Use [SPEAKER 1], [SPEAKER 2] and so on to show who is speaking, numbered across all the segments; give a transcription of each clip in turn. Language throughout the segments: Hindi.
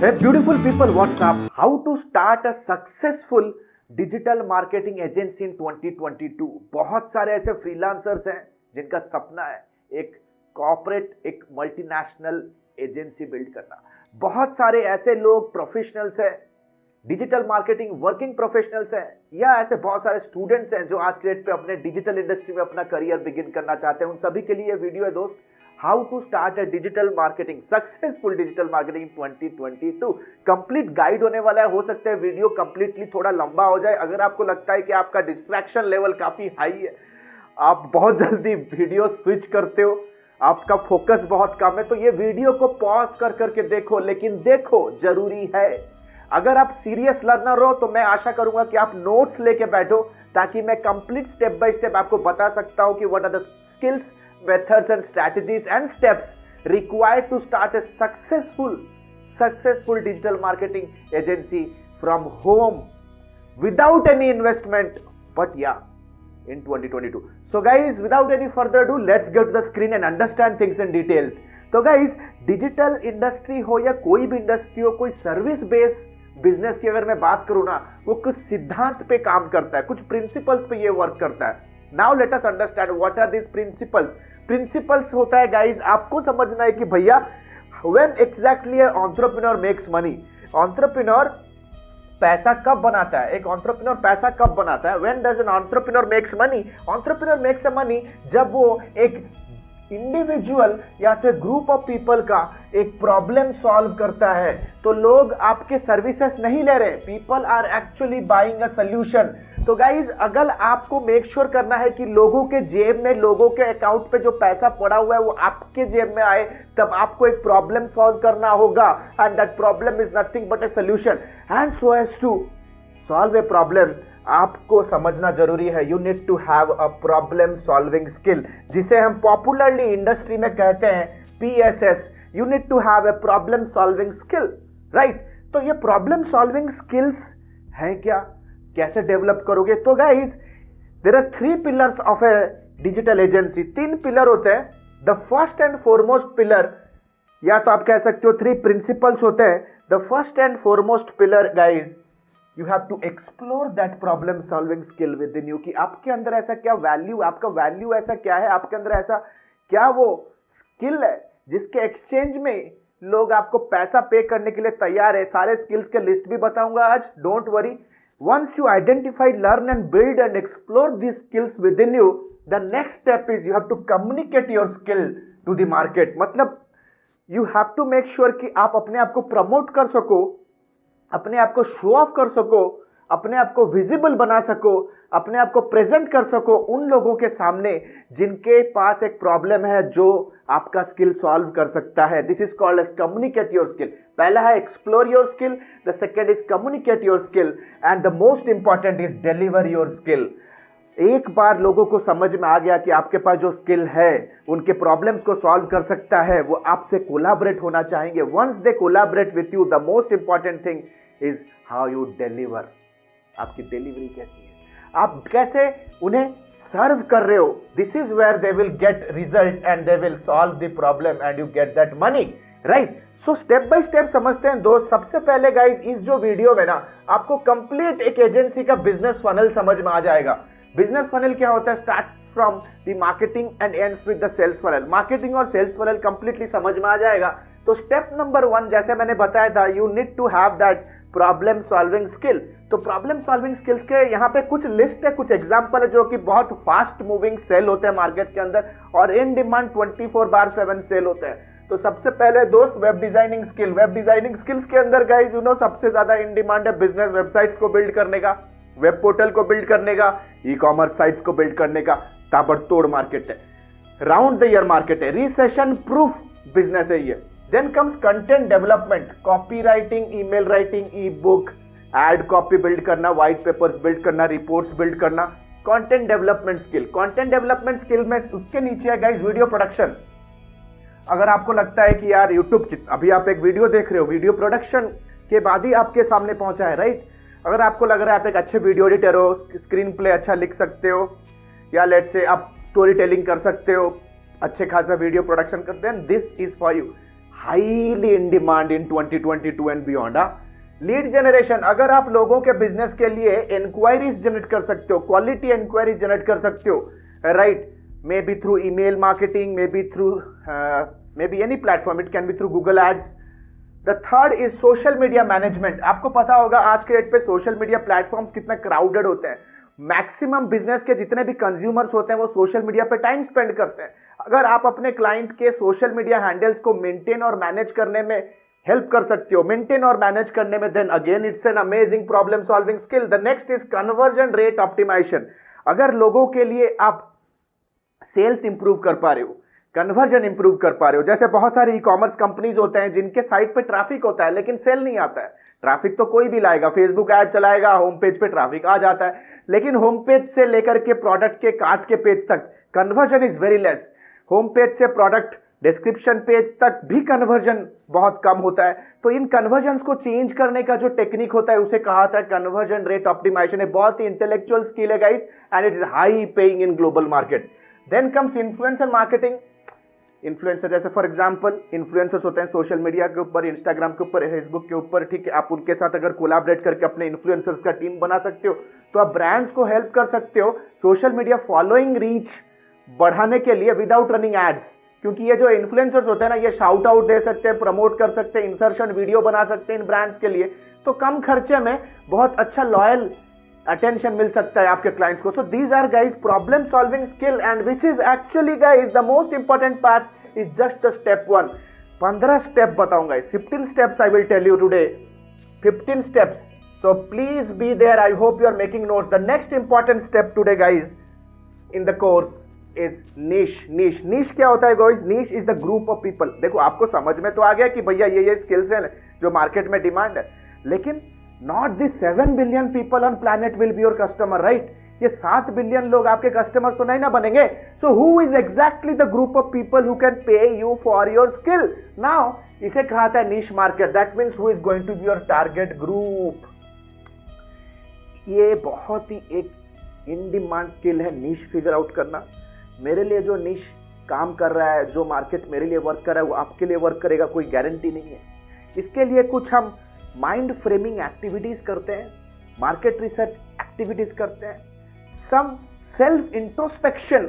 [SPEAKER 1] Hey beautiful people, what's up? How to start a successful digital marketing agency in 2022? बहुत सारे ऐसे फ्रीलांसर्स हैं जिनका सपना है एक कॉर्पोरेट, एक मल्टीनेशनल एजेंसी बिल्ड करना। बहुत सारे ऐसे लोग प्रोफेशनल्स हैं, डिजिटल मार्केटिंग वर्किंग प्रोफेशनल्स हैं, या ऐसे बहुत सारे स्टूडेंट्स हैं जो आज के डेट पे अपने डिजिटल इंडस्ट्री में अपना करियर बिगिन करना चाहते हैं। उन सभी के लिए वीडियो है दोस्त, how to start a digital marketing, successful digital marketing 2022 complete guide होने वाला है। हो सकता है वीडियो कंप्लीटली थोड़ा लंबा हो जाए। अगर आपको लगता है कि आपका डिस्ट्रैक्शन लेवल काफी हाई है, आप बहुत जल्दी वीडियो स्विच करते हो, आपका फोकस बहुत कम है, तो ये वीडियो को पॉज कर करके देखो, लेकिन देखो जरूरी है। अगर आप सीरियस लर्नर हो तो मैं आशा करूंगा कि आप नोट्स लेके बैठो, ताकि मैं कंप्लीट स्टेप बाय स्टेप आपको बता सकता हूं कि what are the skills, methods and strategies and steps required to start a successful digital marketing agency from home without any investment, but yeah, in 2022. So guys, without any further ado, let's go to the screen and understand things in details. तो guys, डिजिटल इंडस्ट्री हो या कोई भी इंडस्ट्री हो, कोई सर्विस बेस्ड बिजनेस की अगर मैं बात करूं ना, वो कुछ सिद्धांत पे काम करता है, कुछ प्रिंसिपल्स पे ये वर्क करता है। Now let us understand what are this principles. Principles होता है गाइज, आपको समझना है कि भैया when exactly entrepreneur makes money, entrepreneur पैसा कब बनाता है, एक एंटरप्रेन्योर पैसा कब बनाता है, when does an entrepreneur makes money, entrepreneur makes a money जब वो एक इंडिविजुअल या तो ग्रुप ऑफ पीपल का एक प्रॉब्लम सॉल्व करता है। तो लोग आपके सर्विसेज नहीं ले रहे, people are actually buying a solution. तो गाइज, अगर आपको मेक श्योर करना है कि लोगों के जेब में, लोगों के अकाउंट पे जो पैसा पड़ा हुआ है वो आपके जेब में आए, तब आपको एक प्रॉब्लम सॉल्व करना होगा, and that problem is nothing but a solution. And so as to solve a problem, आपको समझना जरूरी है, you need to have a problem solving skill, जिसे हम पॉपुलरली इंडस्ट्री में कहते हैं PSS। You need to have a problem solving skill, right. तो ये प्रॉब्लम सॉल्विंग स्किल्स हैं क्या, कैसे डेवलप करोगे? तो guys, there are 3 pillars of a digital agency. 3 pillar होते हैं। The first and foremost pillar, या तो आप कह सकते हो 3 प्रिंसिपल्स होते हैं। The first and foremost pillar guys, you have to explore that problem solving skill within you, कि आपके अंदर ऐसा क्या वैल्यू, आपका वैल्यू ऐसा क्या है, आपके अंदर ऐसा क्या वो स्किल है जिसके एक्सचेंज में लोग आपको पैसा पे करने के लिए तैयार है। सारे स्किल्स के लिस्ट भी बताऊंगा आज, don't worry. Once you identify, learn and build and explore these skills within you, the next step is you have to communicate your skill to the market. मतलब you have to make sure कि आप अपने आप को प्रमोट कर सको, अपने आप को शो ऑफ कर सको, अपने आप को विजिबल बना सको, अपने आप को प्रेजेंट कर सको उन लोगों के सामने जिनके पास एक प्रॉब्लम है जो आपका स्किल सॉल्व कर सकता है। This is called as communicate your skill. पहला है explore your skill, the second is communicate your skill, and the most important is deliver your skill. एक बार लोगों को समझ में आ गया कि आपके पास जो स्किल है उनके प्रॉब्लम्स को सॉल्व कर सकता है, वो आपसे कोलैबोरेट होना चाहेंगे। Once they collaborate with you, the most important thing is how you deliver. आपकी डिलीवरी कैसी है, आप कैसे उन्हें सर्व कर रहे हो। This is where they will get result and they will solve the problem and you get that money, right. So step by step समझते हैं दोस्त। सबसे पहले गाइज, इस जो वीडियो में ना आपको कंप्लीट एक एजेंसी का बिजनेस फनल समझ में आ जाएगा। बिजनेस फनल क्या होता है? Start from the marketing and ends with the sales funnel. Marketing और सेल्स फनल कंप्लीटली समझ में आ जाएगा। तो स्टेप नंबर 1, जैसे मैंने बताया था, you need to have that problem solving skill. तो प्रॉब्लम सॉल्विंग स्किल्स के यहाँ पे कुछ लिस्ट है, कुछ एग्जांपल है जो कि बहुत फास्ट मूविंग सेल होते हैं मार्केट के अंदर, और इन डिमांड 24/7 सेल होते हैं। तो सबसे पहले दोस्त, web designing skill. Web designing skills के अंदर गाइस, यू नो, सबसे ज्यादा इन डिमांड है बिजनेस वेबसाइट्स को बिल्ड करने का, वेब पोर्टल को बिल्ड करने का, ई कॉमर्स साइट्स को बिल्ड करने का ताबड़तोड़ मार्केट है, राउंड द ईयर मार्केट है, रिसेशन प्रूफ बिजनेस है ये। Then comes content development, copy writing, email writing, e book, ad copy build करना, व्हाइट पेपर्स बिल्ड करना, रिपोर्ट्स बिल्ड करना, content development skill. Content development skill में उसके नीचे है गाइस वीडियो प्रोडक्शन। अगर आपको लगता है कि यार यूट्यूब की, अभी आप एक वीडियो देख रहे हो, वीडियो प्रोडक्शन के बाद ही आपके सामने पहुंचा है, राइट। अगर आपको लग रहा है आप एक अच्छे वीडियो एडिटर हो, स्क्रीन प्ले अच्छा लिख सकते हो, या लेट्स से आप स्टोरी टेलिंग कर सकते हो, अच्छे खासा वीडियो प्रोडक्शन करते हैं, this is for you. highly in demand in 2022 and beyond. Lead generation, अगर आप लोगों के बिजनेस के लिए इंक्वायरीज जनरेट कर सकते हो, क्वालिटी इंक्वायरी जनरेट कर सकते हो, right, maybe through email marketing, maybe through maybe any platform, it can be through Google ads. The third is social media management. आपको पता होगा आज के डेट पे सोशल मीडिया प्लेटफॉर्म्स कितने क्राउडेड होते हैं. मैक्सिमम बिजनेस के जितने भी कंज्यूमर्स होते हैं वो सोशल मीडिया पे टाइम स्पेंड करते हैं. अगर आप अपने क्लाइंट के सोशल मीडिया हैंडल्स को मेंटेन और मैनेज करने में हेल्प कर सकते हो, मेंटेन और मैनेज करने में, then again it's an amazing problem solving skill. The next is conversion rate optimisation. अगर लोगों के लिए आप सेल्स इंप्रूव कर पा रहे हो, कन्वर्जन इंप्रूव कर पा रहे हो, जैसे बहुत सारे ई कॉमर्स कंपनीज होते हैं जिनके साइट पे ट्रैफिक होता है लेकिन सेल नहीं आता है. ट्रैफिक तो कोई भी लाएगा, फेसबुक ऐड चलाएगा, होम पेज पे ट्रैफिक आ जाता है, लेकिन होम पेज से लेकर के प्रोडक्ट के कार्ट के पेज तक conversion is very less. Home page से प्रोडक्ट डिस्क्रिप्शन पेज तक भी कन्वर्जन बहुत कम होता है. तो इन कन्वर्जन को चेंज करने का जो टेक्निक होता है उसे कहा था कन्वर्जन रेट ऑप्टिमाइजेशन. है बहुत ही इंटेलेक्चुअल स्किल है guys, and it is high paying in global market. Then comes influencer marketing. Influencer जैसे फॉर एग्जांपल इन्फ्लुएंसर्स होते हैं सोशल मीडिया के ऊपर, इंस्टाग्राम के ऊपर, फेसबुक के ऊपर, ठीक है. आप उनके साथ अगर कोलैबोरेट करके अपने इन्फ्लुएंसर्स का टीम बना सकते हो तो आप ब्रांड्स को हेल्प कर सकते हो सोशल मीडिया फॉलोइंग रीच बढ़ाने के लिए विदाउट रनिंग एड्स. क्योंकि ये जो इन्फ्लुएंसर्स होते हैं ना, ये शाउट आउट दे सकते हैं, प्रमोट कर सकते हैं, इंसर्शन वीडियो बना सकते हैं इन ब्रांड्स के लिए, तो कम खर्चे में बहुत अच्छा लॉयल अटेंशन मिल सकता है आपके क्लाइंट्स को. तो these are guys problem solving skill, and which is actually guys the most important part is just the step 1. 15 step बताऊंगा, 15 steps I will tell you today, 15 steps. So please be there. I hope you are making note. The next important step today guys in the course is niche. Niche क्या होता है guys? Niche is the group of people. देखो आपको समझ में तो आ गया कि भैया ये स्किल्स हैं जो मार्केट में डिमांड है, लेकिन not the 7 billion people on planet will be your customer, right? ये 7 बिलियन लोग आपके कस्टमर्स तो नहीं ना बनेंगे. So who is exactly the group of people who can pay you for your skill? Now इसे कहा था niche market. That means who is going to be your target group. ये बहुत ही एक इन डिमांड स्किल है नीश फिगर आउट करना. मेरे लिए जो निश काम कर रहा है, जो मार्केट मेरे लिए वर्क कर रहा है वो आपके लिए वर्क करेगा, कोई गारंटी नहीं है. इसके लिए कुछ हम माइंड फ्रेमिंग एक्टिविटीज करते हैं, मार्केट रिसर्च एक्टिविटीज करते हैं, सम सेल्फ इंट्रोस्पेक्शन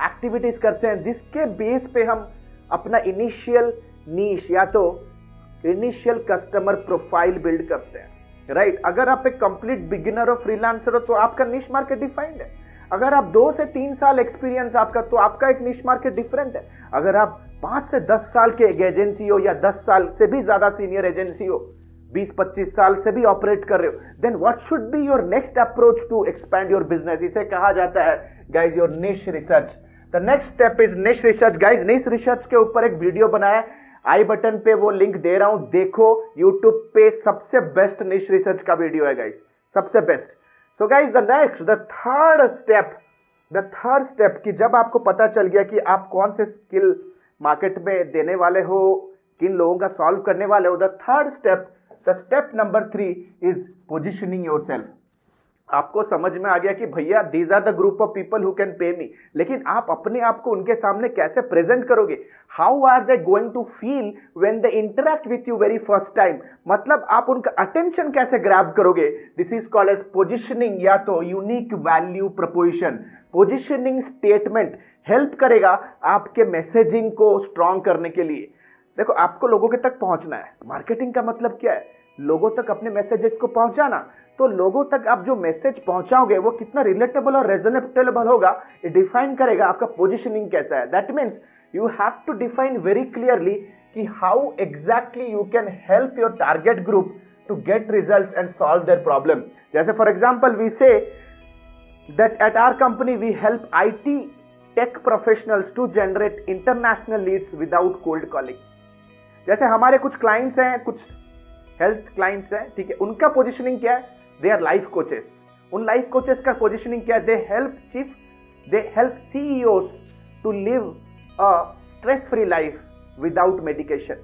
[SPEAKER 1] एक्टिविटीज करते हैं, जिसके बेस पे हम अपना इनिशियल नीश या तो इनिशियल कस्टमर प्रोफाइल बिल्ड करते हैं, राइट? अगर आप एक कंप्लीट बिगिनर और फ्रीलांसर हो तो आपका निश मार्केट डिफाइंड है. अगर आप 2 से 3 साल एक्सपीरियंस आपका, तो आपका एक निश मार्केट डिफरेंट है. अगर आप 5 से 10 साल के एक एजेंसी हो या 10 साल से भी ज्यादा सीनियर एजेंसी हो, 20-25 साल से भी ऑपरेट कर रहे हो, then what should be your next approach to expand your business? इसे कहा जाता है guys your niche research. The next step is niche research. Guys niche research के ऊपर एक वीडियो बनाया, आई बटन पे वो लिंक दे रहा हूं, देखो. यूट्यूब पे सबसे बेस्ट निश रिसर्च का वीडियो है गाइज, सबसे best. So guys, the third step कि जब आपको पता चल गया कि आप कौन से स्किल मार्केट में देने वाले हो, किन लोगों का सॉल्व करने वाले हो, the step number 3 is positioning yourself. आपको समझ में आ गया कि भैया these are the group of people who can pay me, लेकिन आप अपने आप को उनके सामने कैसे प्रेजेंट करोगे? How are they going to feel when they interact with you very first time? मतलब आप उनका अटेंशन कैसे ग्रैब करोगे? This is called as positioning या तो unique value proposition. Positioning statement help करेगा आपके मैसेजिंग को स्ट्रॉन्ग करने के लिए. देखो आपको लोगों के तक पहुंचना है. मार्केटिंग का मतलब क्या है? लोगों तक अपने मैसेजेस को पहुंचाना. तो लोगों तक आप जो मैसेज पहुंचाओगे वो कितना रिलेटेबल और रेजोनेटेबल होगा, ये डिफाइन करेगा आपका पोजीशनिंग कैसा है. That means you have to define very clearly कि how exactly you can help your target group to get results and solve their problem. जैसे for example we say that at our company we help IT tech professionals to generate international leads without cold calling. जैसे हमारे कुछ क्लाइंट्स हैं, कुछ हेल्थ क्लाइंट्स हैं, ठीक है, उनका पोजीशनिंग क्या है? They are life coaches. उन लाइफ कोचेस का पोजीशनिंग क्या है? They help CEOs to live a stress free life without medication.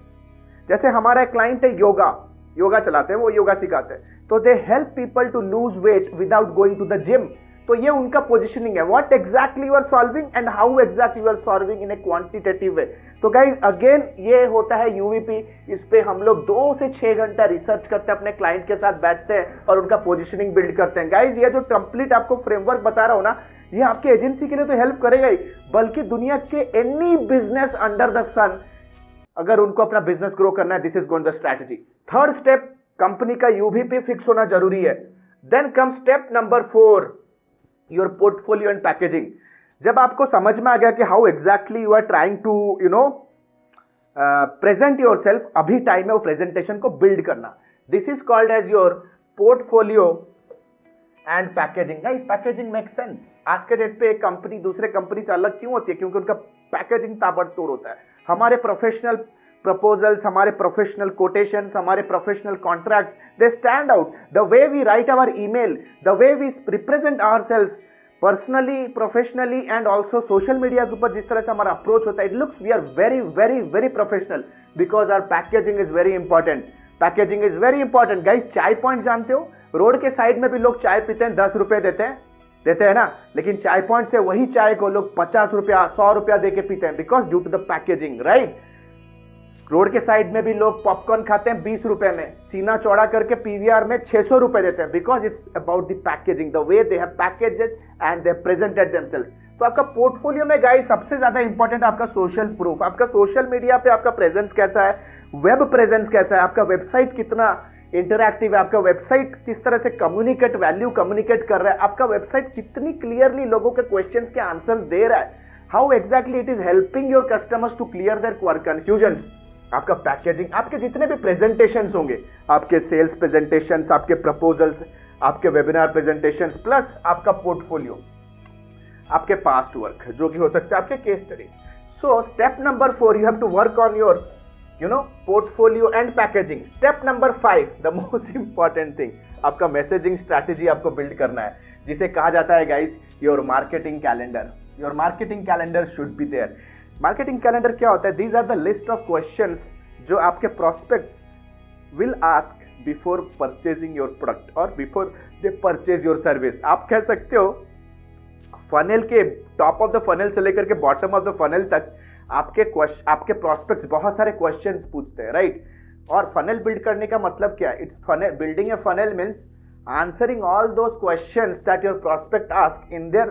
[SPEAKER 1] जैसे हमारा एक क्लाइंट है योगा चलाते हैं, वो योगा सिखाते हैं, तो they help people to lose weight without going to the gym. तो ये उनका पोजिशनिंग है, what exactly you are solving and how exactly you are solving in a quantitative way. तो गाइज अगेन ये होता है यूवीपी, इस पे हम लोग 2 से 6 घंटा रिसर्च करते हैं, अपने क्लाइंट के साथ बैठते हैं और उनका पोजिशनिंग बिल्ड करते हैं। गाइज ये जो कंप्लीट आपको फ्रेमवर्क बता रहा हूं ना, ये आपके एजेंसी के लिए तो हेल्प करेगा ही, बल्कि दुनिया के any business under the sun, अगर उनको अपना बिजनेस ग्रो करना है, this is going the strategy. Third step, company का यूवीपी फिक्स होना जरूरी है। Then come step number 4, your portfolio and packaging. जब आपको समझ में आ गया कि how exactly you are trying to present yourself, अभी टाइम है वो प्रेजेंटेशन को बिल्ड करना। This is called as your portfolio and packaging. Guys packaging make sense. आज के डेट पे एक कंपनी दूसरे कंपनी से अलग क्यों होती है? क्योंकि उनका पैकेजिंग ताबड़तोड़ होता है। हमारे प्रोफेशनल प्रपोजल्स, हमारे प्रोफेशनल कोटेशंस, हमारे professional contracts, they stand out. The way we write our email, the way we represent ourselves personally, professionally and also social media के ऊपर जिस तरह से हमारा अप्रोच होता है, it looks we are very very very professional because our packaging is very important. Packaging is very important. Guys Chai Point जानते हो, रोड के साइड में भी लोग चाय पीते हैं, 10 रुपए देते हैं ना, लेकिन चाय पॉइंट से वही चाय को लोग 50 रुपया 100 रुपया देके पीते हैं, because due to the packaging, right. Road के साइड में भी लोग पॉपकॉर्न खाते हैं 20 रुपए में, सीना चौड़ा करके पीवीआर में 600 रुपए देते हैं, because it's about the packaging, the way they have packaged and they presented themselves. तो आपका पोर्टफोलियो में गाइस सबसे ज्यादा इंपॉर्टेंट आपका सोशल प्रूफ, आपका सोशल मीडिया पे आपका प्रेजेंस कैसा है, वेब प्रेजेंस कैसा है, आपका वेबसाइट कितना इंटरैक्टिव है, आपका वेबसाइट किस तरह से कम्युनिकेट वैल्यू कम्युनिकेट कर रहा है, आपका वेबसाइट कितनी क्लियरली लोगों के क्वेश्चंस के आंसर्स दे रहा है, how exactly it is helping your customers to clear their confusions. आपका पैकेजिंग, आपके जितने भी प्रेजेंटेशंस होंगे, आपके सेल्स प्रेजेंटेशंस, आपके प्रपोजल्स, आपके वेबिनार प्रेजेंटेशंस, प्लस आपका पोर्टफोलियो, आपके पास्ट वर्क जो कि हो सकता है आपके case study. So step number 4, you have to work on your portfolio and packaging. Step number 5, the most important thing, आपका मैसेजिंग स्ट्रैटेजी आपको बिल्ड करना है, जिसे कहा जाता है guys your marketing calendar. Your marketing calendar should be there. Marketing calendar क्या होता है? These are the list of questions जो आपके prospects will ask before purchasing your product और before they purchase your service. आप कह सकते हो फनल के टॉप ऑफ द फनल से लेकर के बॉटम ऑफ द फनल तक आपके प्रोस्पेक्ट्स बहुत सारे क्वेश्चंस पूछते हैं, राइट। और फनल बिल्ड करने का मतलब क्या है? It's funnel, building a funnel means answering all those questions that your prospect ask in their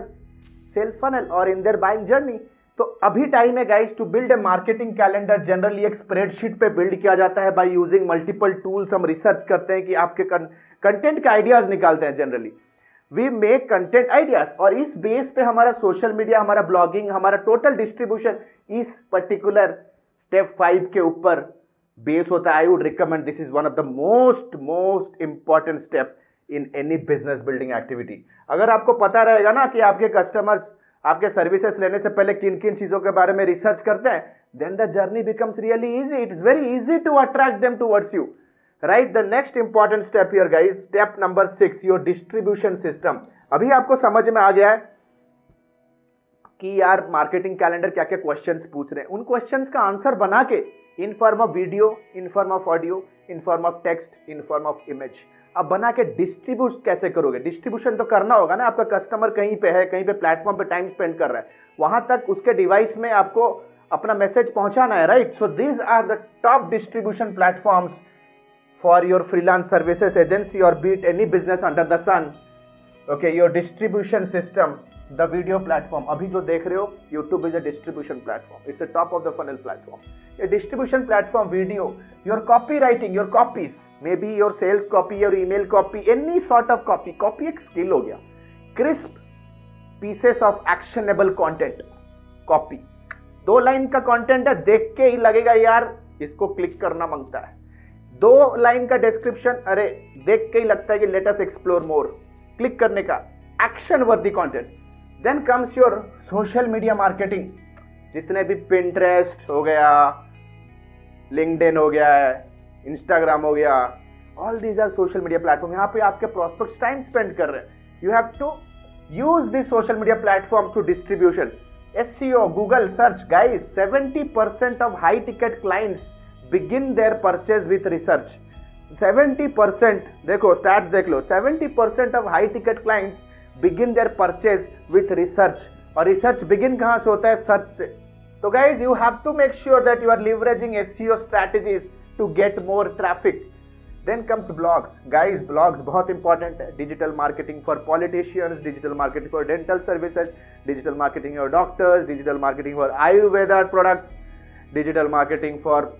[SPEAKER 1] sales funnel और इन देयर बाइंग जर्नी। तो अभी टाइम है guys to build a marketing calendar. Generally एक स्प्रेडशीट पे बिल्ड किया जाता है बाय यूजिंग मल्टीपल टूल्स। हम रिसर्च करते हैं कि आपके कंटेंट के आइडियाज निकालते हैं। Generally we make content ideas और इस बेस पे हमारा सोशल मीडिया, हमारा ब्लॉगिंग, हमारा टोटल डिस्ट्रीब्यूशन इस पर्टिकुलर स्टेप 5 के ऊपर बेस होता है। I would recommend, this is one of the most important step in any business building activity. अगर आपको पता रहेगा ना कि आपके कस्टमर्स आपके सर्विसेज लेने से पहले किन किन चीजों के बारे में रिसर्च करते हैं, then the journey becomes really easy. It is very easy to attract them towards you, right. The next important step here guys, step number 6, your distribution system. अभी आपको समझ में आ गया है कि यार मार्केटिंग कैलेंडर क्या क्या क्वेश्चंस पूछ रहे हैं। उन क्वेश्चंस का आंसर बना के in form of video, in form of audio, in form of text, in form of image, अब बना के डिस्ट्रीब्यूट कैसे करोगे? डिस्ट्रीब्यूशन तो करना होगा ना। आपका कस्टमर कहीं पे है, कहीं पे प्लेटफॉर्म पे टाइम स्पेंड कर रहा है, वहां तक उसके डिवाइस में आपको अपना मैसेज पहुंचाना है, right. So these are the top distribution platforms for your freelance services agency और beat any business under the sun. Okay, your distribution system, the video platform, अभी जो देख रहे हो YouTube is a distribution platform, it's a top of the funnel platform. A distribution platform, video, your copy writing, your copies, may be your sales copy, your email copy, any sort of copy. Copy एक स्किल हो गया। Crisp pieces of actionable content, copy 2 line का कंटेंट है, देख के ही लगेगा यार इसको क्लिक करना मांगता है। 2 लाइन का डिस्क्रिप्शन, अरे देख के ही लगता है कि let us explore more, click करने का action worthy content. Then comes your social media marketing, जितने भी पिंटरेस्ट हो गया, लिंक्डइन हो गया है, इंस्टाग्राम हो गया, all these are social media platform. यहाँ पे आपके प्रोस्पेक्ट्स टाइम स्पेंड कर रहे हैं। You have to use this social media platforms to distribution. SEO, Google search, guys 70% of high ticket clients begin their purchase with research. 70%, देखो स्टैट्स देख लो, 70% of high ticket clients begin their purchase with research, और रिसर्च बिगिन कहां से होता है? सर्च से। तो guys you have to make sure that you are leveraging SEO strategies to get more traffic. Then comes blogs. Guys blogs बहुत इंपॉर्टेंट है। Digital marketing for politicians, digital marketing for dental services, digital marketing for doctors, digital marketing for Ayurveda products, digital marketing for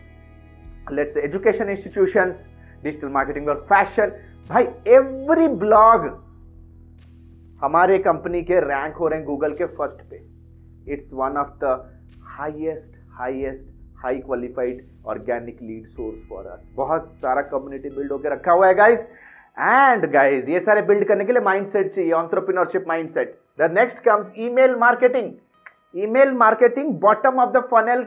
[SPEAKER 1] let's say education institutions, digital marketing for fashion. भाई एवरी ब्लॉग हमारे कंपनी के रैंक हो रहे हैं गूगल के फर्स्ट पे। It's one of the highest high qualified organic lead source for us. बहुत सारा कम्युनिटी बिल्ड होकर रखा हुआ है गाइस। एंड गाइस ये सारे बिल्ड करने के लिए माइंडसेट चाहिए, entrepreneurship mindset. The next comes email marketing. Email marketing bottom of the funnel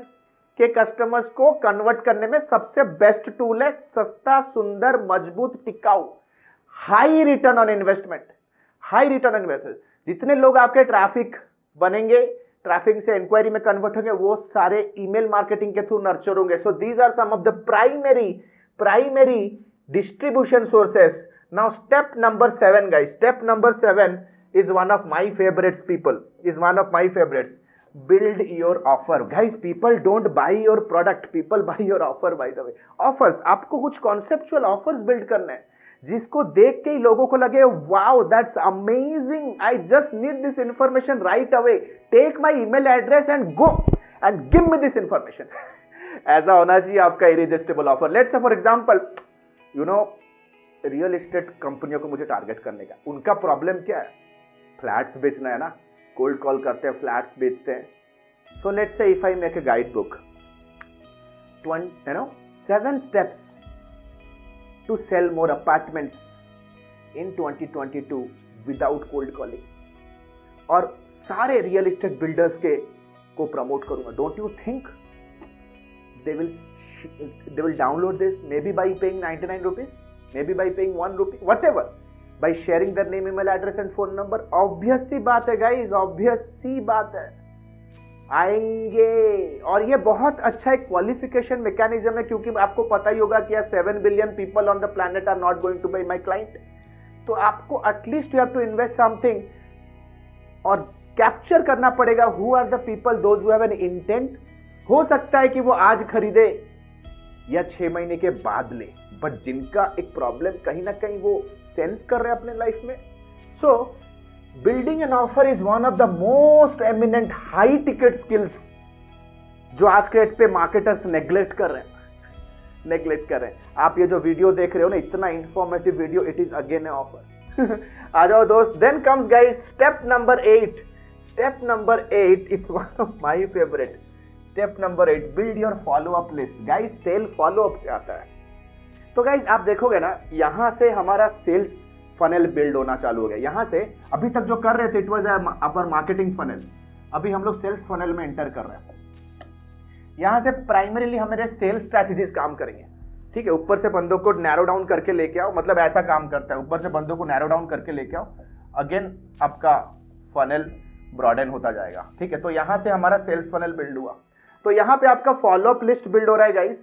[SPEAKER 1] के कस्टमर्स को कन्वर्ट करने में सबसे बेस्ट टूल है। सस्ता, सुंदर, मजबूत, टिकाऊ, high return on investment. High return on investment. जितने लोग आपके ट्रैफिक बनेंगे, ट्रैफिक से इंक्वायरी में कन्वर्ट होंगे, वो सारे ईमेल मार्केटिंग के थ्रू नर्चर होंगे। So these are some of the primary distribution sources. Now step number 7 guys, step number 7 is one of my favorites people, is one of my favorites. Build your offer. Guys, people don't buy your product, people buy your offer by the way. Offers, आपको कुछ conceptual offers build करना है जिसको देख के ही लोगों को लगे wow, that's amazing, I just need this information right away, take my email address and go and give me this information. ऐसा होना चाहिए आपका irresistible offer. Let's say for example, you know, real estate कंपनियों को मुझे टारगेट करने का, उनका प्रॉब्लम क्या है? फ्लैट्स बेचना है ना, कोल्ड कॉल करते हैं, फ्लैट्स बेचते हैं. So let's say if I make a guide book, 7 steps to sell more apartments in 2022 without cold calling, और सारे रियल एस्टेट बिल्डर्स के को प्रमोट करूंगा. Don't you think they will download this, maybe by paying 99 rupees, maybe by paying 1 rupee, whatever, by sharing their name, email address and phone number. obvious सी बात है guys, obvious सी बात है, आएंगे. और ये बहुत अच्छा एक क्वालिफिकेशन मैकेनिज्म है, क्योंकि आपको पता ही होगा कि 7 billion people on the planet are not going to buy my client. तो आपको at least you have to invest something और कैप्चर करना पड़ेगा who are the people, those who have an intent. हो सकता है कि वो आज खरीदे या 6 महीने के बाद ले, बट जिनका एक प्रॉब्लम कहीं ना कहीं वो सेंस कर रहे हैं अपने लाइफ में. सो building an offer is one of the most eminent high ticket skills जो आज के डेट पे मार्केटर्स नेग्लेक्ट कर रहे हैं. आप ये जो वीडियो देख रहे हो ना, इतना informative video, it is again a offer. आ जाओ दोस्त. Then comes guys step number 8. Step number 8 it's one of my favourite. Step number 8, build your follow up list. Guys sale follow up से आता है. तो गाइस आप देखोगे ना, यहां से हमारा सेल्स फनल बिल्ड होना चालू हो गया. यहां से अभी तक जो कर रहे थे, it was our marketing funnel. अभी हम लोग सेल्स फनल में एंटर कर रहे हैं. यहां से प्राइमरीली हमारे सेल्स स्ट्रैटेजीज काम करेंगे. ठीक है, ऊपर से बंदों को नैरो डाउन करके लेके आओ, मतलब ऐसा काम करता है, ऊपर से बंदों को नैरो डाउन करके लेके आओ, अगेन आपका फनल ब्रॉडन होता जाएगा. ठीक है, तो यहां से हमारा सेल्स फनल बिल्ड हुआ. तो यहां पे आपका फॉलो अप लिस्ट बिल्ड हो रहा है गाइस.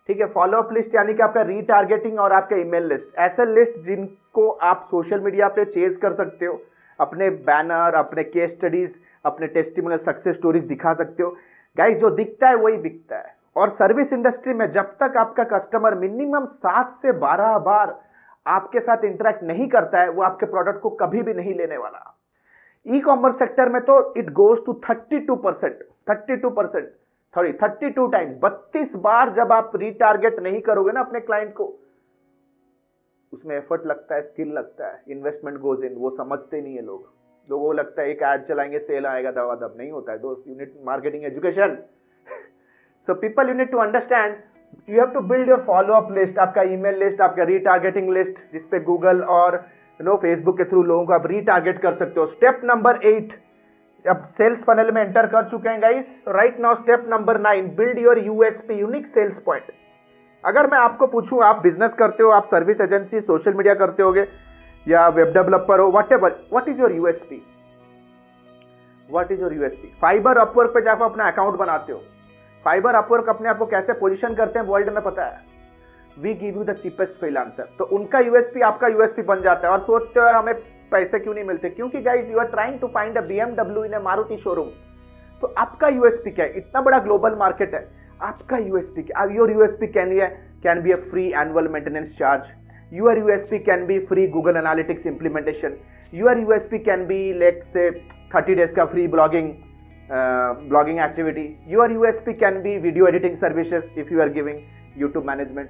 [SPEAKER 1] ठीक है, फॉलो अप लिस्ट यानी कि आपका रीटारगेटिंग और आपका ईमेल लिस्ट, ऐसे लिस्ट जिनको आप सोशल मीडिया पे चेज कर सकते हो, अपने बैनर, अपने केस स्टडीज, अपने टेस्टिमोनियल सक्सेस स्टोरीज दिखा सकते हो. गाइस जो दिखता है वही बिकता है. और सर्विस इंडस्ट्री में जब तक आपका कस्टमर मिनिमम 7 से 12 बार आपके साथ इंटरेक्ट नहीं करता है, वो आपके प्रोडक्ट को कभी भी नहीं लेने वाला. ई कॉमर्स सेक्टर में तो इट गोज टू 32 टाइम्स. 32 बार जब आप रीटारगेट नहीं करोगे ना अपने क्लाइंट को, उसमें एफर्ट लगता है, स्किल लगता है, इन्वेस्टमेंट गोज इन. वो समझते नहीं है लोगों को लगता है एक ऐड चलाएंगे सेल आएगा, दवा दब. नहीं होता है दोस्त. You need marketing education. So people you need to understand, you have to build your follow up list, आपका ईमेल लिस्ट, आपका रीटारगेटिंग लिस्ट, जिसपे गूगल और फेसबुक के थ्रू लोगों को आप रीटारगेट कर सकते हो. स्टेप नंबर 8, अब सेल्स फनल में एंटर कर चुके हैं guys. Right now step number 9, build your USP, unique sales point. अगर मैं आपको पूछूं, आप बिजनेस करते हो, आप सर्विस एजेंसी, सोशल मीडिया करते होगे या वेब डेवलपर हो, whatever, what is your USP? Fiverr Upwork पे जाकर अपना अकाउंट बनाते हो. फाइबर अपवर्क अपने आप को कैसे पोजीशन करते हैं वर्ल्ड में पता है. We give you the cheapest freelancer. तो उनका यूएसपी आपका यूएसपी बन जाता है। और सोचते हो यार हमें पैसे क्यों नहीं मिलते, क्योंकि guys you are trying to find a BMW in a Maruti showroom. तो आपका यूएसपी क्या है? इतना बड़ा ग्लोबल मार्केट है, आपका यूएसपी क्या? Your USP can be a free annual maintenance charge, your USP can be free Google analytics implementation, your USP can be like say 30 days का free blogging activity, your USP can be video editing services if you are giving YouTube management,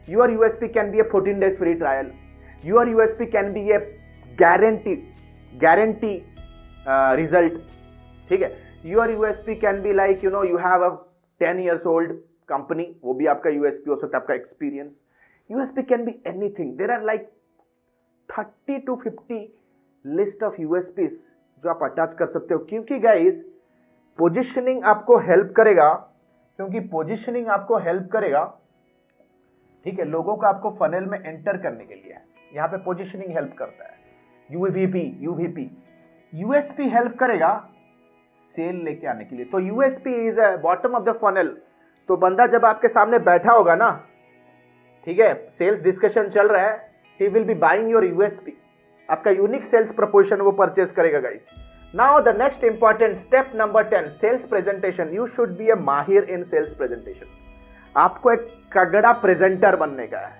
[SPEAKER 1] your USP can be a 14 days free trial, your USP can be a guarantee result, ठीक है। Your USP can be like you have a 10 years old company, वो भी आपका यूएसपी हो सकता है, आपका experience. USP can be anything, there are like 30 to 50 list of USP जो आप अटैच कर सकते हो, क्योंकि गाइस पोजिशनिंग आपको हेल्प करेगा, ठीक है, लोगों को आपको फनल में एंटर करने के लिए यहां पे पोजिशनिंग हेल्प करता है। यूवीपी यूएसपी हेल्प करेगा सेल लेके आने के लिए। तो USP is a bottom of the funnel. तो बंदा जब आपके सामने बैठा होगा ना, ठीक है, सेल्स डिस्कशन चल रहा है, he will be buying your USP, आपका यूनिक सेल्स प्रपोजिशन वो परचेस करेगा guys. Now the next important step number 10, sales presentation. You should be a माहिर इन सेल्स प्रेजेंटेशन। आपको एक तगड़ा प्रेजेंटर बनने का है।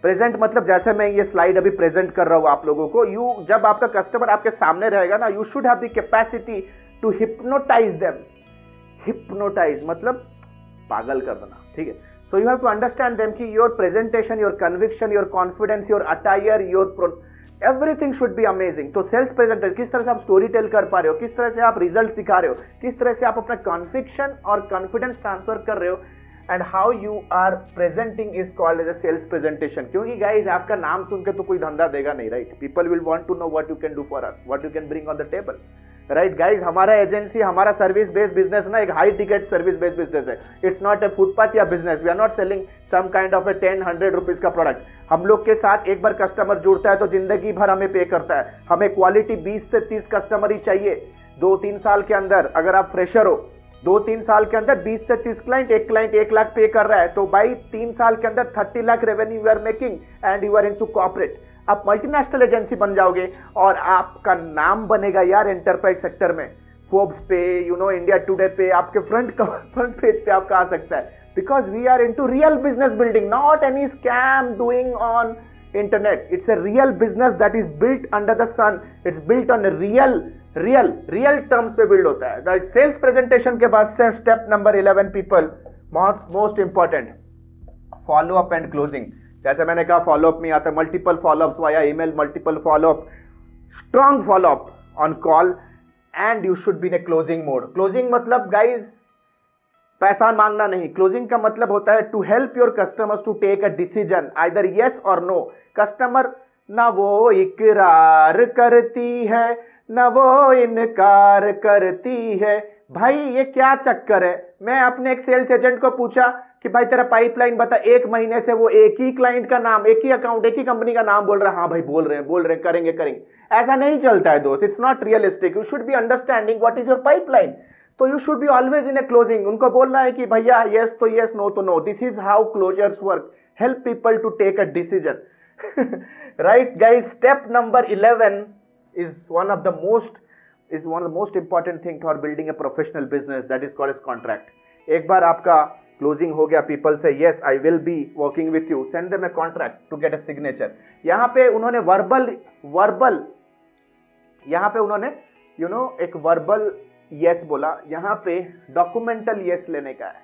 [SPEAKER 1] प्रेजेंट मतलब जैसे मैं ये स्लाइड अभी प्रेजेंट कर रहा हूं आप लोगों को, जब आपका कस्टमर आपके सामने रहेगा ना, you should have the capacity to hypnotise them. Hypnotise मतलब पागल कर देना, ठीक है। So you have to understand them कि your presentation, your conviction, your confidence, your attire, your everything should be amazing. तो सेल्स प्रेजेंटर, किस तरह से आप स्टोरी टेल कर पा रहे हो, किस तरह से आप रिजल्ट दिखा रहे हो, किस तरह से आप अपना कॉन्विक्शन और कॉन्फिडेंस ट्रांसफर कर रहे हो, and how you are presenting is called as a sales presentation. क्योंकि गाइज आपका नाम सुन के तो कोई धंधा देगा नहीं, right? People will want to know what you can do for us, what you can bring on the table, right guys? हमारा एजेंसी, हमारा सर्विस बेस्ड बिजनेस ना एक high ticket service based business है। इट्स नॉट ए फुटपाथ या business. We are not selling some kind of a 10-100 rupees का प्रोडक्ट। हम लोग के साथ एक बार कस्टमर जुड़ता है तो जिंदगी भर हमें पे करता है। हमें क्वालिटी 20 से 30 कस्टमर ही चाहिए 2-3 साल के अंदर। अगर आप फ्रेशर हो, 2-3 साल के अंदर 20 से 30 क्लाइंट, एक क्लाइंट 1 लाख पे कर रहा है, तो भाई 3 साल के अंदर 30 lakh revenue you are making and you are into corporate. आप मल्टीनेशनल एजेंसी बन जाओगे और आपका नाम बनेगा यार एंटरप्राइज सेक्टर में। फोर्ब्स पे, इंडिया टुडे पे, आपके फ्रंट पेज पे आपका आ सकता है, because we are into real business building, not any scam doing on internet. It's a real business that is built under the sun. It's built on real terms पे बिल्ड होता है। सेल्स प्रेजेंटेशन के बाद से step number 11 people, most important, follow up and closing. जैसे मैंने कहा फॉलोअप में आता है multiple follow up via email, multiple follow up, strong follow up on call, and you should be in a closing mode. Closing मतलब गाइज पैसा मांगना नहीं। क्लोजिंग का मतलब होता है to help your customers to take a decision, either yes और नो। कस्टमर ना वो इकरार करती है ना वो इनकार करती है। भाई ये क्या चक्कर है? मैं अपने एक सेल्स एजेंट को पूछा कि भाई तेरा पाइपलाइन बता, 1 महीने से वो एक ही क्लाइंट का नाम, एक ही अकाउंट, एक ही कंपनी का नाम बोल रहा है। हाँ भाई बोल रहे हैं, करेंगे। ऐसा नहीं चलता है दोस्त, it's not realistic. You should be understanding what is your pipeline. तो you should be always in a closing. उनको बोलना है कि भैया यस तो यस, नो तो no. This is how closers work, help people to take a decision, right guys? Step number 11 is one of the most important thing for building a professional business, that is called as contract. एक बार आपका क्लोजिंग हो गया, पीपल से yes I will be working with you, send them a contract to get a signature. यहाँ पे उन्होंने वर्बल यहाँ पे उन्होंने एक वर्बल यस बोला, यहाँ पे डॉक्यूमेंटल यस लेने का है,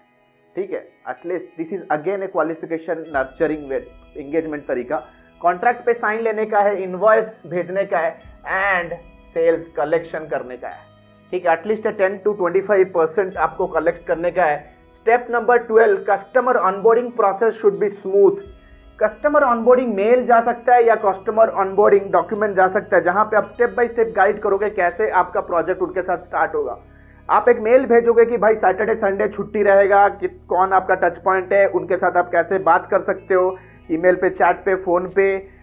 [SPEAKER 1] ठीक है? At least this is again A qualification nurturing engagement तरीका। कॉन्ट्रैक्ट पे साइन लेने का है, इनवॉइस भेजने का है, एंड सेल्स कलेक्शन करने का है, ठीक है? एटलीस्ट 10 to 25% आपको कलेक्ट करने का है। Step number 12, customer onboarding process should be smooth. Customer onboarding mail जा सकता है या कस्टमर ऑनबोर्डिंग डॉक्यूमेंट जा सकता है, जहां पे आप स्टेप बाय स्टेप गाइड करोगे कैसे आपका प्रोजेक्ट उनके साथ स्टार्ट होगा। आप एक मेल भेजोगे कि भाई सैटरडे संडे छुट्टी रहेगा, कि कौन आपका टच पॉइंट है, उनके साथ आप कैसे बात कर सकते हो, ईमेल पे, चैट पे, फोन पे,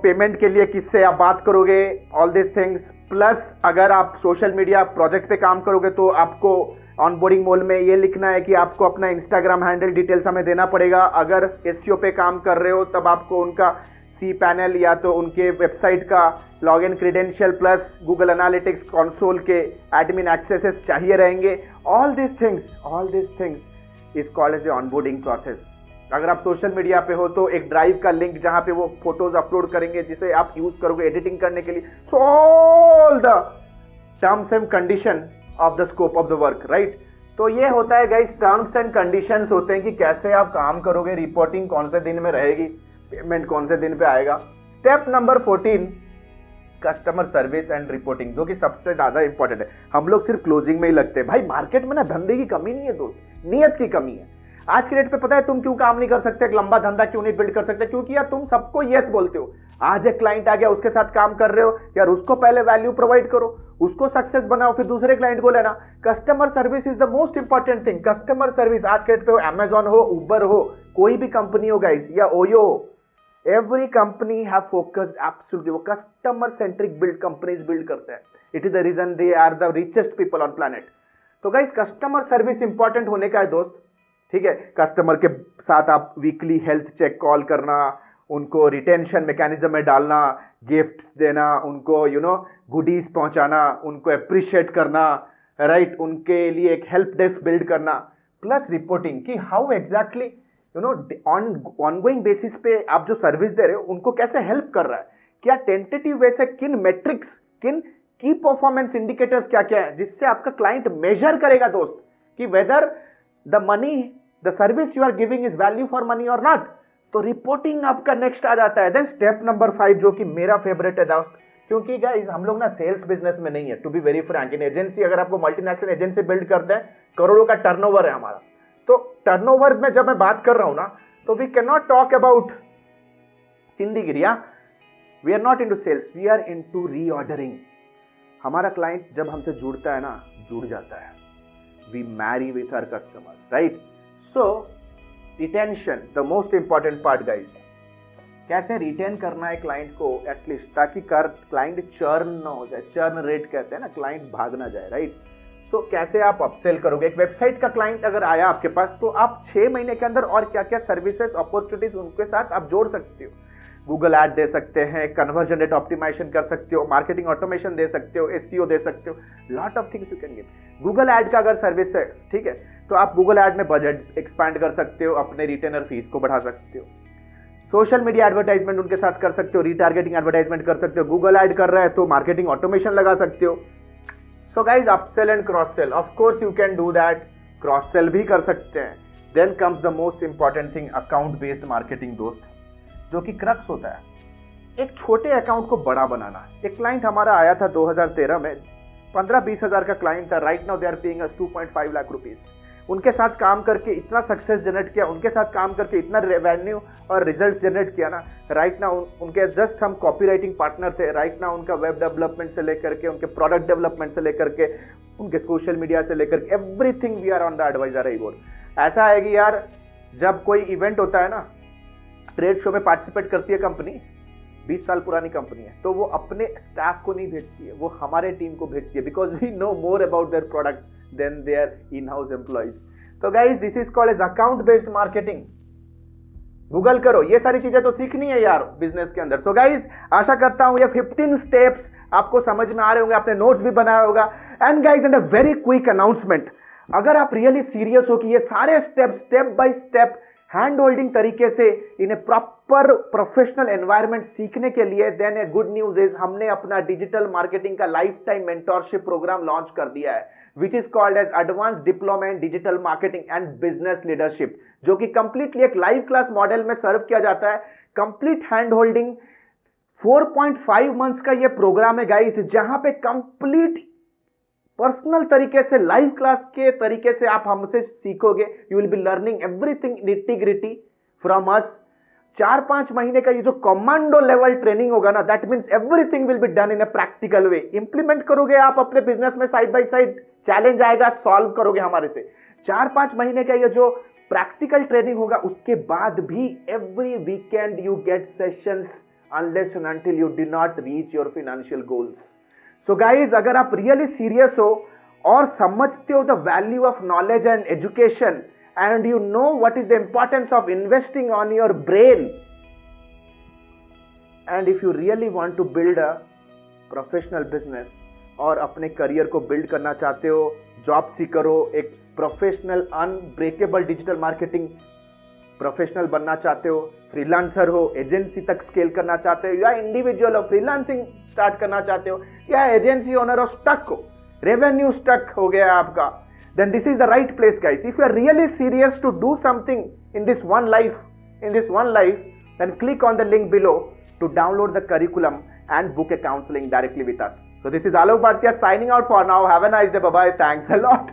[SPEAKER 1] पेमेंट के लिए किससे आप बात करोगे, ऑल दिस थिंग्स। प्लस अगर आप सोशल मीडिया प्रोजेक्ट पे काम करोगे तो आपको ऑनबोर्डिंग मोल में ये लिखना है कि आपको अपना इंस्टाग्राम हैंडल डिटेल्स हमें देना पड़ेगा। अगर एसईओ पे काम कर रहे हो तब आपको उनका सी पैनल या तो उनके वेबसाइट का login credential plus Google analytics console के एडमिन एक्सेसेस चाहिए रहेंगे। All this things is called as the onboarding process. अगर आप सोशल मीडिया पे हो तो एक ड्राइव का लिंक जहां पे वो फोटोज अपलोड करेंगे जिसे आप यूज करोगे एडिटिंग करने के लिए। So all the terms and condition of the scope of the work, right. तो ये होता है गाइस, टर्म्स एंड कंडीशंस होते हैं कि कैसे आप काम करोगे, रिपोर्टिंग कौन से दिन में रहेगी, पेमेंट कौन से दिन पे आएगा। Step number 14, customer service and reporting, जो कि सबसे ज्यादा इंपॉर्टेंट है। हम लोग सिर्फ क्लोजिंग में ही लगते हैं। भाई मार्केट में ना धंधे की कमी नहीं है दोस्त, नियत की कमी है। आज के डेट पे पता है तुम क्यों काम नहीं कर सकते, एक लंबा धंधा क्यों नहीं बिल्ड कर सकते? क्योंकि यार तुम सबको यस बोलते हो। आज एक क्लाइंट आ गया, उसके साथ काम कर रहे हो यार, उसको पहले वैल्यू प्रोवाइड करो, उसको सक्सेस बनाओ, फिर दूसरे क्लाइंट को लेना। Customer service is the most important thing. Customer service आज के डेट पे हो, अमेजॉन हो, उबर हो, कोई भी कंपनी हो गाइस, या ओयो हो, every company have focused absolutely, वो customer centric build companies build करते हैं। it is the reason they are the richest people on planet। तो गाइस कस्टमर सर्विस इंपॉर्टेंट होने का है दोस्त, ठीक है। कस्टमर के साथ आप वीकली हेल्थ चेक कॉल करना, उनको रिटेंशन मैकेनिज्म में डालना, गिफ्ट्स देना, उनको गुडीज पहुंचाना, उनको अप्रिशिएट करना, राइट, उनके लिए एक हेल्प डेस्क बिल्ड करना, प्लस रिपोर्टिंग कि हाउ एग्जैक्टली ऑनगोइंग बेसिस पे आप जो सर्विस दे रहे हो उनको कैसे हेल्प कर रहा है, क्या टेंटेटिव वे से किन मेट्रिक्स, किन की परफॉर्मेंस इंडिकेटर्स क्या क्या है, जिससे आपका क्लाइंट मेजर करेगा दोस्त कि whether the money, the service you are giving is value for money और नॉट। तो रिपोर्टिंग आपका नेक्स्ट आ जाता है। देन स्टेप नंबर 5 जो कि मेरा फेवरेट है दोस्त, क्योंकि गाइस हम लोग ना सेल्स बिजनेस में नहीं है, to be very frank. In agency, अगर आपको मल्टीनेशनल एजेंसी बिल्ड करते हैं, करोड़ों का टर्नओवर है हमारा। तो टर्नओवर में जब मैं बात कर रहा हूं ना, तो we can not talk about चिंदीगिरी। We are not into sales, we are into reordering. हमारा क्लाइंट जब हमसे जुड़ता है ना, जुड़ जाता है। We marry with our customers, right. So retention the most important part guys. कैसे रिटेन करना है क्लाइंट को एटलीस्ट, ताकि क्लाइंट चर्न ना हो जाए। चर्न रेट कहते हैं ना, क्लाइंट भाग ना जाए, राइट। तो कैसे आप अपसेल करोगे? एक वेबसाइट का क्लाइंट अगर आया आपके पास, तो आप 6 महीने के अंदर और क्या क्या सर्विसेज अपॉर्चुनिटीज उनके साथ आप जोड़ सकते हो। गूगल ऐड दे सकते हैं, कन्वर्जन रेट ऑप्टिमाइजेशन कर सकते हो, मार्केटिंग ऑटोमेशन दे सकते हो, एसईओ दे सकते हो, lot of things you can give. Google add का अगर सर्विस है, ठीक है, तो आप गूगल ऐड में बजट एक्सपैंड कर सकते हो, अपने रिटेनर फीस को बढ़ा सकते हो। सोशल मीडिया एडवर्टाइजमेंट उनके साथ कर सकते हो, रीटारगेटिंग एडवर्टाइजमेंट कर सकते हो। गूगल ऐड कर रहा है तो मार्केटिंग ऑटोमेशन लगा सकते हो। So guys, upsell and cross sell, of course you can do that, cross sell भी कर सकते हैं। Then comes the most important thing, account based marketing दोस्त, जो कि क्रक्स होता है। एक छोटे अकाउंट को बड़ा बनाना। एक क्लाइंट हमारा आया था 2013 में, 15-20 हजार का क्लाइंट था। Right now they are paying us 2.5 lakh rupees. उनके साथ काम करके इतना सक्सेस जनरेट किया, उनके साथ काम करके इतना रेवेन्यू और रिजल्ट जनरेट किया ना। राइट नाउ उनके जस्ट हम कॉपी राइटिंग पार्टनर थे। राइट नाउ उनका वेब डेवलपमेंट से लेकर के, उनके प्रोडक्ट डेवलपमेंट से लेकर के, उनके सोशल मीडिया से लेकर के, everything we are on the advisory board. ऐसा है कि यार जब कोई इवेंट होता है ना, ट्रेड शो में पार्टिसिपेट करती है कंपनी, 20 साल पुरानी कंपनी है, तो वो अपने स्टाफ को नहीं भेजती है, वो हमारे टीम को भेजती है, because we know more about their product than their in house employees. तो guys this is called as account based marketing. Google करो, ये सारी चीजें तो सीखनी है यार बिजनेस के अंदर। सो गाइज आशा करता हूं ये 15 स्टेप्स आपको समझ में आ रहे होंगे, आपने नोट्स भी बनाया होगा। And guys and a very quick announcement, अगर आप रियली सीरियस हो कि ये सारे step by step hand holding तरीके से इन प्रॉपर प्रोफेशनल एनवायरनमेंट सीखने के लिए, then a good news is हमने अपना डिजिटल मार्केटिंग का life time mentorship program launch कर दिया है, which is called as Advanced Diploma in Digital Marketing and Business Leadership, जो कि कंप्लीटली एक लाइव क्लास मॉडल में सर्व किया जाता है। कंप्लीट हैंड होल्डिंग 4.5 मंथ्स का ये प्रोग्राम है गाइस, जहां पे कंप्लीट पर्सनल तरीके से लाइव क्लास के तरीके से आप हमसे सीखोगे। You will be learning everything nitty gritty from us. 4-5 महीने का ये जो कमांडो लेवल ट्रेनिंग होगा ना, that means everything will be done in a practical way. Implement करोगे आप अपने बिजनेस में, साइड बाय साइड चैलेंज आएगा, सॉल्व करोगे हमारे से। 4-5 महीने का ये जो प्रैक्टिकल ट्रेनिंग होगा, उसके बाद भी every weekend you get sessions unless and until you do not reach your financial goals. So guys अगर आप रियली सीरियस हो और समझते हो the value of knowledge and education, and you know what is the importance of investing on your brain, and if you really want to build a professional business और अपने करियर को बिल्ड करना चाहते हो, जॉब सीकर हो, एक professional unbreakable digital marketing professional बनना चाहते हो, फ्रीलांसर हो, एजेंसी तक स्केल करना चाहते हो, या इंडिविजुअल हो, फ्रीलांसिंग स्टार्ट करना चाहते हो, या एजेंसी ओनर हो, स्टक हो, रेवेन्यू स्टक हो गया आपका, then this is the right place, guys. If you are really serious to do something in this one life, then click on the link below to download the curriculum and book a counseling directly with us. So this is Alok Bhartia signing out for now. Have a nice day. Bye bye. Thanks a lot.